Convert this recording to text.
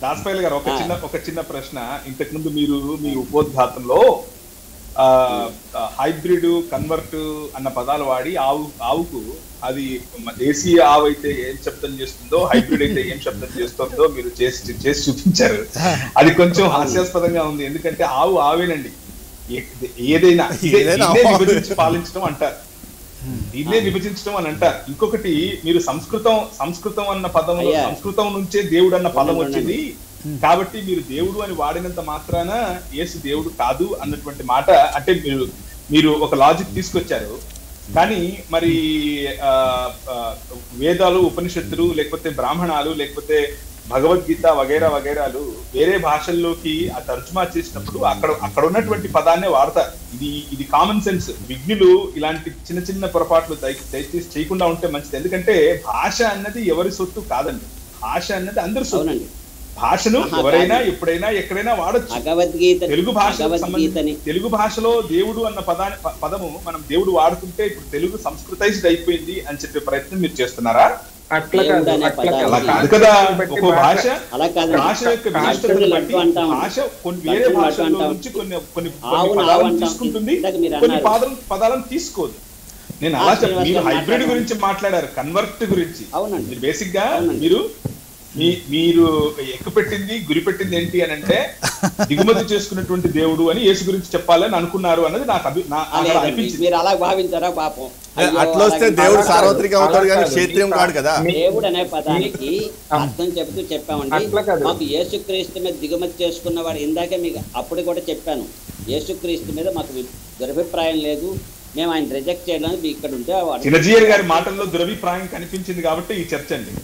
దాసపల్లి గారు ఒక చిన్న ప్రశ్న. ఇంతకు ముందు మీరు మీ ఉపోద్ఘాతంలో హైబ్రిడ్, కన్వర్ట్ అన్న పదాలు వాడి ఆవుకు అది దేశీయ ఆవు అయితే ఏం శబ్దం చేస్తుందో, హైబ్రిడ్ అయితే ఏం శబ్దం చేస్తుందో మీరు చేసి చూపించారు. అది కొంచెం హాస్యాస్పదంగా ఉంది. ఎందుకంటే ఆవు ఆవేనండి, ఏదైనా విభజించి పాలించడం అంటారు, దీన్నే విభజించడం అని అంటారు. ఇంకొకటి, మీరు సంస్కృతం అన్న పదం, సంస్కృతం నుంచే దేవుడు అన్న పదం వచ్చింది కాబట్టి మీరు దేవుడు అని వాడినంత మాత్రాన యేసు దేవుడు కాదు అన్నటువంటి మాట, అంటే మీరు ఒక లాజిక్ తీసుకొచ్చారు. కానీ మరి వేదాలు, ఉపనిషత్తులు, లేకపోతే బ్రాహ్మణాలు, లేకపోతే భగవద్గీత వగైరా వగైరాలు వేరే భాషల్లోకి ఆ తర్జుమా చేసినప్పుడు అక్కడ ఉన్నటువంటి పదాన్నే వాడతారు. ఇది కామన్ సెన్స్. విజ్ఞులు ఇలాంటి చిన్న చిన్న పొరపాట్లు దయచేసి చేయకుండా ఉంటే మంచిది. ఎందుకంటే భాష అన్నది ఎవరి సొత్తు కాదండి, భాష అన్నది అందరి సొత్తు. భాషను ఎవరైనా ఎప్పుడైనా ఎక్కడైనా వాడచ్చు. తెలుగు భాషలో దేవుడు అన్న పదము మనం దేవుడు వాడుతుంటే ఇప్పుడు తెలుగు సంస్కృతైజ్డ్ అయిపోయింది అని చెప్పే ప్రయత్నం మీరు చేస్తున్నారా? అట్లా కాదు కదా. ఒక భాష యొక్క విశిష్టతను బట్టి భాష వేరే భాషల్లో నుంచి కొన్ని పదాలను తీసుకుంటుంది, కొన్ని పదాలను తీసుకోదు. నేను అలా చెప్పాను. మీరు హైబ్రిడ్ గురించి మాట్లాడారు, కన్వర్ట్ గురించి. బేసిక్ గా మీరు ఎక్కుపెట్టింది, గురిపెట్టింది ఏంటి అని అంటే దిగుమతి చేసుకున్నటువంటి దేవుడు అని యేసు గురించి చెప్పాలని అనుకున్నారు అన్నది నాకు అనిపించింది. మీరు అలా భావించారా? పాపం, అట్లా వస్తే దేవుడు సార్వత్రికం అవుతాడు కానీ క్షేత్రీయం కాదు కదా. దేవుడు అనే పదానికి అర్థం చెబుతూ చెప్పామండి. మాకు యేసుక్రీస్తు మీద దిగుమతి చేసుకున్న వాడు, ఇందాకే మీకు అప్పుడు కూడా చెప్పాను, యేసుక్రీస్తు మీద మాకు దురభిప్రాయం లేదు, మేము ఆయన రిజెక్ట్ చేయడానికి ఇక్కడ ఉంటే. చిన్నజీయర్ గారి మాటల్లో దురభిప్రాయం కనిపించింది కాబట్టి ఈ చర్చ అండి.